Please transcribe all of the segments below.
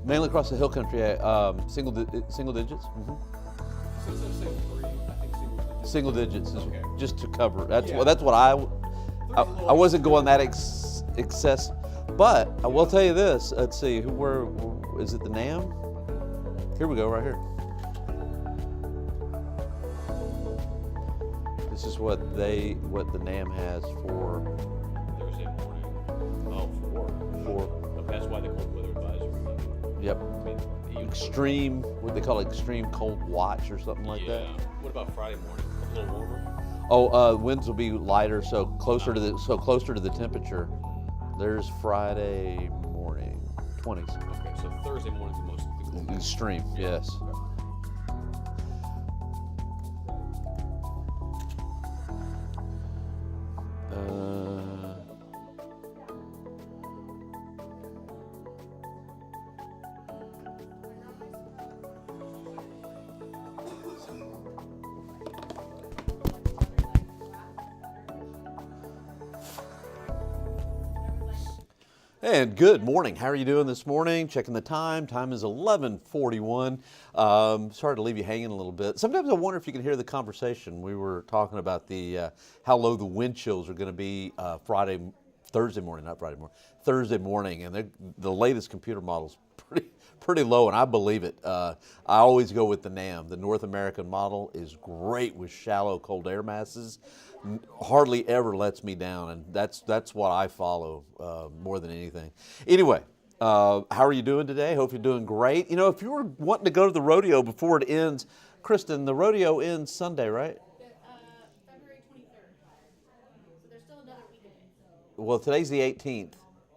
Mainly across the hill country, single digits. Mm-hmm. So instead of saying 3, I think single digits. Single digits is Okay. just to cover. That's Yeah. what. That's what I wasn't going that excess, but I will tell you this. Let's see, where is it? The NAM? Here we go, right here. This is what the NAM has for Thursday morning. Oh, 4. That's why the cold weather advisory. Yep. I mean, Extreme, what they call extreme cold watch or something like that. What about Friday morning? A little warmer? Oh, winds will be lighter, so closer to the temperature. There's Friday morning, 20s. Okay, so Thursday morning's the most Extreme, yes. And good morning. How are you doing this morning? Checking the time. Time is 11:41. Sorry to leave you hanging a little bit. Sometimes I wonder if you can hear the conversation. We were talking about the how low the wind chills are going to be Thursday morning, not Friday morning, Thursday morning, and the latest computer model's pretty low, and I believe it. I always go with the NAM. The North American model is great with shallow cold air masses. Hardly ever lets me down, and that's what I follow more than anything. Anyway, how are you doing today? Hope you're doing great. You know, if you were wanting to go to the rodeo before it ends, Kristen, the rodeo ends Sunday, right? February 23rd. So there's still another week away. Well, today's the 18th.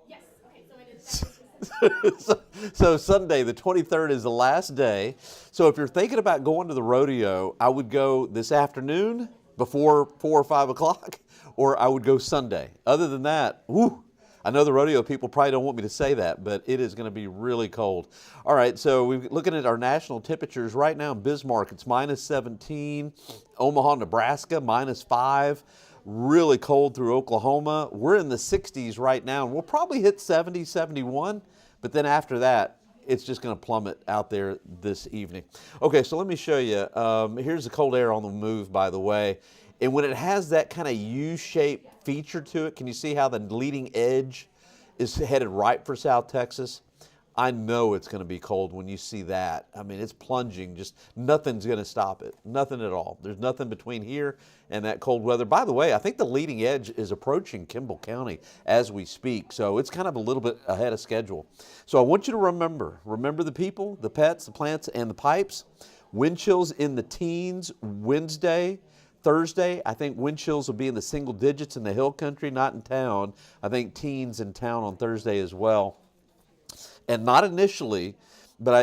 Yes. Okay. So it is. So Sunday, the 23rd, is the last day. So if you're thinking about going to the rodeo, I would go this afternoon before 4 or 5 o'clock, or I would go Sunday. Other than that, whoo, I know the rodeo people probably don't want me to say that, but it is going to be really cold. All right, so we're looking at our national temperatures right now in Bismarck. It's minus 17. Omaha, Nebraska, minus 5. Really cold through Oklahoma. We're in the 60s right now, and we'll probably hit 70, 71, but then after that, it's just going to plummet out there this evening. Okay, so let me show you. Here's the cold air on the move, by the way. And when it has that kind of U-shaped feature to it, can you see how the leading edge is headed right for South Texas? I know it's going to be cold when you see that. I mean, it's plunging. Just nothing's going to stop it. Nothing at all. There's nothing between here and that cold weather. By the way, I think the leading edge is approaching Kimball County as we speak. So it's kind of a little bit ahead of schedule. So I want you to remember the people, the pets, the plants, and the pipes. Wind chills in the teens Wednesday. Thursday, I think wind chills will be in the single digits in the hill country, not in town. I think teens in town on Thursday as well. And not initially, but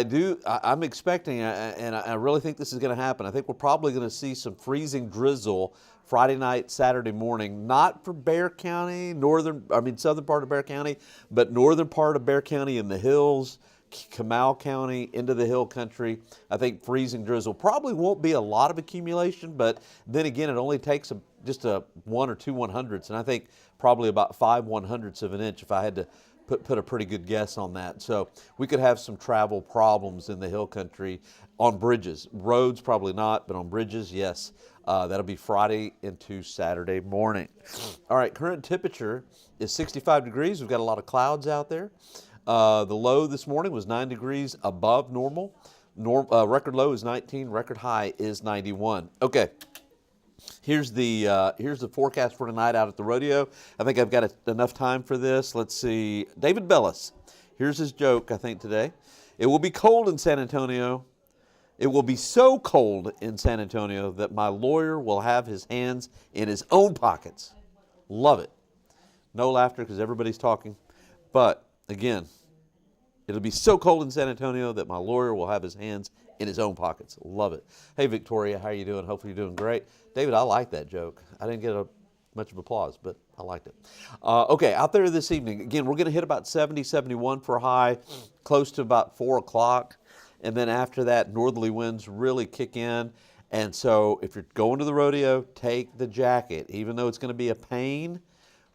I'm expecting, and I really think this is going to happen. I think we're probably going to see some freezing drizzle Friday night, Saturday morning, not for Bexar County, southern part of Bexar County, but northern part of Bexar County in the hills, Comal County into the hill country. I think freezing drizzle probably won't be a lot of accumulation, but then again, it only takes just a 1 or 2 100ths, and I think probably about 5 100ths of an inch if I had to put a pretty good guess on that. So we could have some travel problems in the hill country on bridges. Roads, probably not, but on bridges, yes. That'll be Friday into Saturday morning. All right, current temperature is 65 degrees. We've got a lot of clouds out there. The low this morning was 9 degrees above normal. Record low is 19, record high is 91. Okay. Here's the forecast for tonight out at the rodeo. I think I've got enough time for this. Let's see. David Bellis. Here's his joke, I think, today. It will be cold in San Antonio. It will be so cold in San Antonio that my lawyer will have his hands in his own pockets. Love it. No laughter because everybody's talking. But, again, it'll be so cold in San Antonio that my lawyer will have his hands in his own pockets. Love it. Hey, Victoria, how are you doing? Hopefully you're doing great. David, I like that joke. I didn't get much of applause, but I liked it. Okay, out there this evening, again, we're going to hit about 70, 71 for a high, close to about 4 o'clock. And then after that, northerly winds really kick in. And so if you're going to the rodeo, take the jacket. Even though it's going to be a pain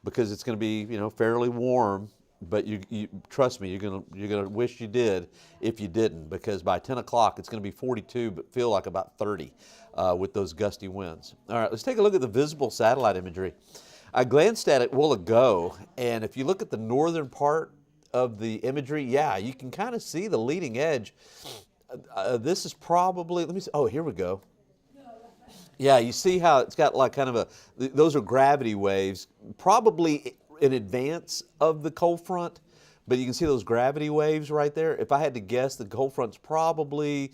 because it's going to be, fairly warm, but you trust me, you're gonna wish you did if you didn't, because by 10 o'clock it's going to be 42, but feel like about 30 with those gusty winds. All right, let's take a look at the visible satellite imagery. I glanced at it a while ago, and if you look at the northern part of the imagery, yeah, you can kind of see the leading edge. This is probably, let me see, oh, here we go. Yeah, you see how it's got like kind of those are gravity waves, probably in advance of the cold front, but you can see those gravity waves right there. If I had to guess, the cold front's probably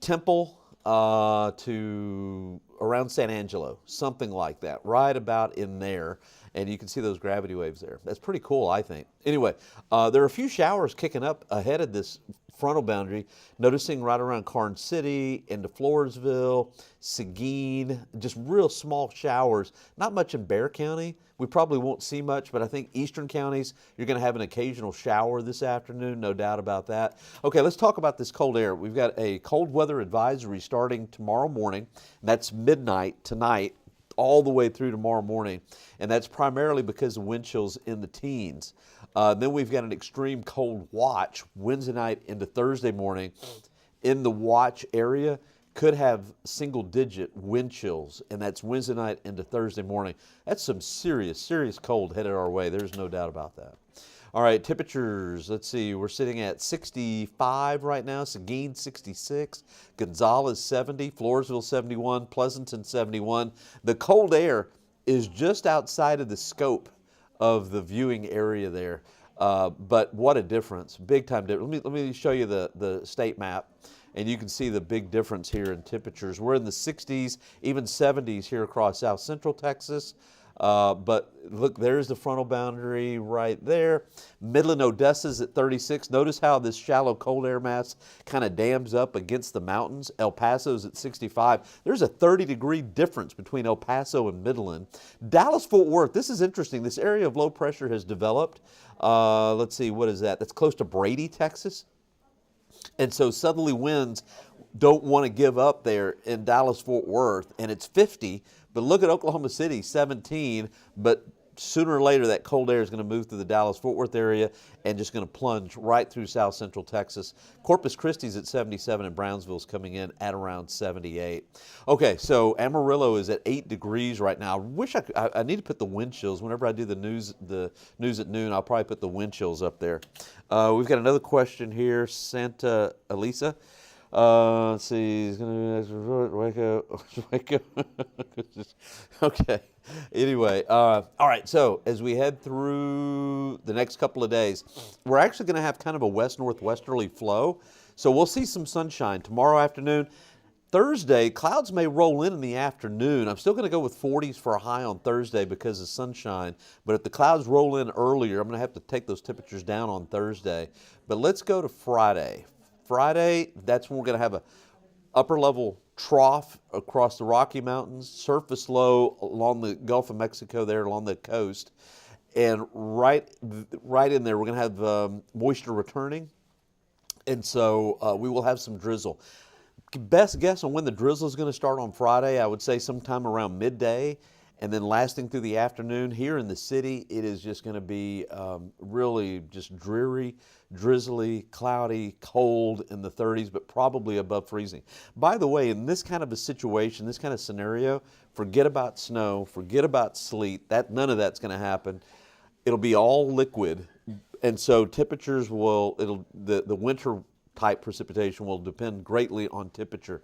Temple to around San Angelo, something like that, right about in there. And you can see those gravity waves there. That's pretty cool, I think. Anyway, there are a few showers kicking up ahead of this frontal boundary, noticing right around Karn City, into Floresville, Seguin, just real small showers. Not much in Bexar County. We probably won't see much, but I think eastern counties, you're going to have an occasional shower this afternoon, no doubt about that. Okay, let's talk about this cold air. We've got a cold weather advisory starting tomorrow morning. That's midnight tonight, all the way through tomorrow morning, and that's primarily because of wind chills in the teens. Then we've got an extreme cold watch Wednesday night into Thursday morning. In the watch area, could have single-digit wind chills, and that's Wednesday night into Thursday morning. That's some serious, serious cold headed our way. There's no doubt about that. All right, temperatures, let's see, we're sitting at 65 right now, Seguin 66, Gonzales 70, Floresville 71, Pleasanton 71. The cold air is just outside of the scope of the viewing area there, but what a difference, big time difference. Let me show you the state map, and you can see the big difference here in temperatures. We're in the 60s, even 70s here across south central Texas. But look, there's the frontal boundary right there. Midland, Odessa's at 36. Notice how this shallow cold air mass kind of dams up against the mountains. El Paso's at 65. There's a 30-degree difference between El Paso and Midland. Dallas-Fort Worth, this is interesting. This area of low pressure has developed. Let's see, what is that? That's close to Brady, Texas. And so southerly winds don't want to give up there in Dallas-Fort Worth, and it's 50. But look at Oklahoma City, 17, but sooner or later that cold air is going to move through the Dallas-Fort Worth area and just going to plunge right through south central Texas. Corpus Christi's at 77 and Brownsville's coming in at around 78. Okay, so Amarillo is at 8 degrees right now. I need to put the wind chills. Whenever I do the news at noon, I'll probably put the wind chills up there. We've got another question here, Santa Elisa. Let's see, he's going to wake up. Okay. Anyway, all right. So as we head through the next couple of days, we're actually going to have kind of a west-northwesterly flow. So we'll see some sunshine tomorrow afternoon. Thursday, clouds may roll in the afternoon. I'm still going to go with 40s for a high on Thursday because of sunshine. But if the clouds roll in earlier, I'm going to have to take those temperatures down on Thursday. But let's go to Friday. Friday, that's when we're going to have a upper level trough across the Rocky Mountains, surface low along the Gulf of Mexico there along the coast. And right in there, we're going to have moisture returning. And so we will have some drizzle. Best guess on when the drizzle is going to start on Friday, I would say sometime around midday. And then lasting through the afternoon here in the city, it is just going to be really just dreary, drizzly, cloudy, cold in the 30s, but probably above freezing. By the way, in this kind of a situation, this kind of scenario, forget about snow, forget about sleet. None of that's going to happen. It'll be all liquid, and so temperatures the winter type precipitation will depend greatly on temperature.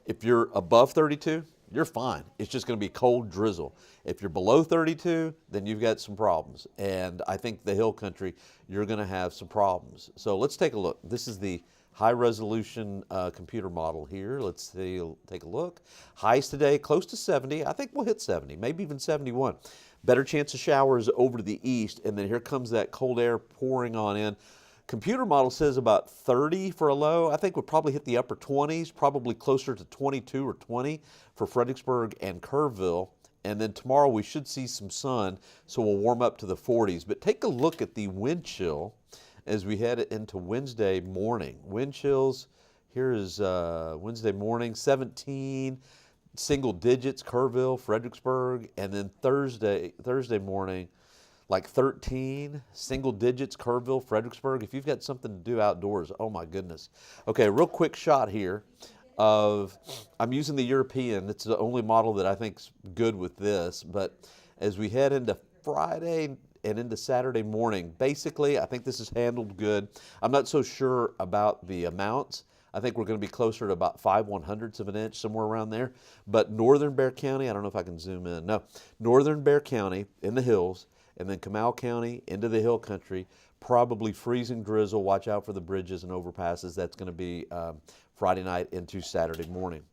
If you're above 32, you're fine. It's just going to be cold drizzle. If you're below 32, then you've got some problems. And I think the hill country, you're going to have some problems. So let's take a look. This is the high resolution computer model here. Let's take a look. Highs today, close to 70. I think we'll hit 70, maybe even 71. Better chance of showers over to the east. And then here comes that cold air pouring on in. Computer model says about 30 for a low. I think we'll probably hit the upper 20s, probably closer to 22 or 20 for Fredericksburg and Kerrville. And then tomorrow we should see some sun, so we'll warm up to the 40s. But take a look at the wind chill as we head into Wednesday morning. Wind chills, here is Wednesday morning, 17, single digits, Kerrville, Fredericksburg. And then Thursday morning, like 13, single digits, Kerrville, Fredericksburg. If you've got something to do outdoors, oh my goodness. Okay, real quick shot here of, I'm using the European. It's the only model that I think's good with this, but as we head into Friday and into Saturday morning, basically, I think this is handled good. I'm not so sure about the amounts. I think we're going to be closer to about 5/100ths of an inch, somewhere around there. But northern Bexar County, I don't know if I can zoom in. No, northern Bexar County in the hills, and then Comal County into the hill country, probably freezing drizzle. Watch out for the bridges and overpasses. That's going to be Friday night into Saturday morning.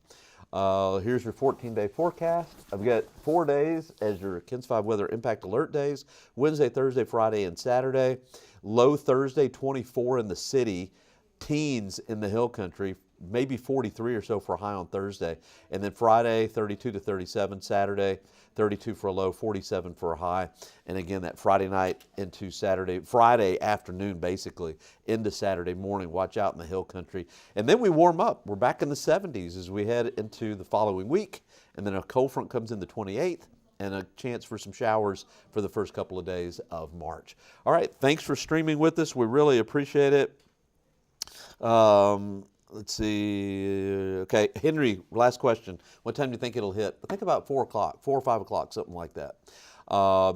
Here's your 14-day forecast. I've got 4 days as your KENS 5 weather impact alert days: Wednesday, Thursday, Friday, and Saturday. Low Thursday, 24 in the city. Teens in the hill country, maybe 43 or so for a high on Thursday. And then Friday, 32 to 37. Saturday, 32 for a low, 47 for a high. And again, that Friday night into Friday afternoon, basically, into Saturday morning. Watch out in the hill country. And then we warm up. We're back in the 70s as we head into the following week. And then a cold front comes in the 28th. And a chance for some showers for the first couple of days of March. All right, thanks for streaming with us. We really appreciate it. Let's see. Okay, Henry, last question. What time do you think it'll hit? I think about 4 o'clock, 4 or 5 o'clock, something like that,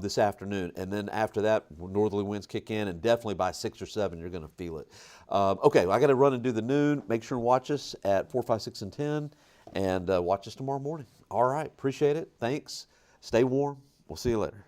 this afternoon. And then after that, northerly winds kick in, and definitely by 6 or 7, you're going to feel it. Okay, I got to run and do the noon. Make sure and watch us at 4, 5, 6, and 10, and watch us tomorrow morning. All right, appreciate it. Thanks. Stay warm. We'll see you later.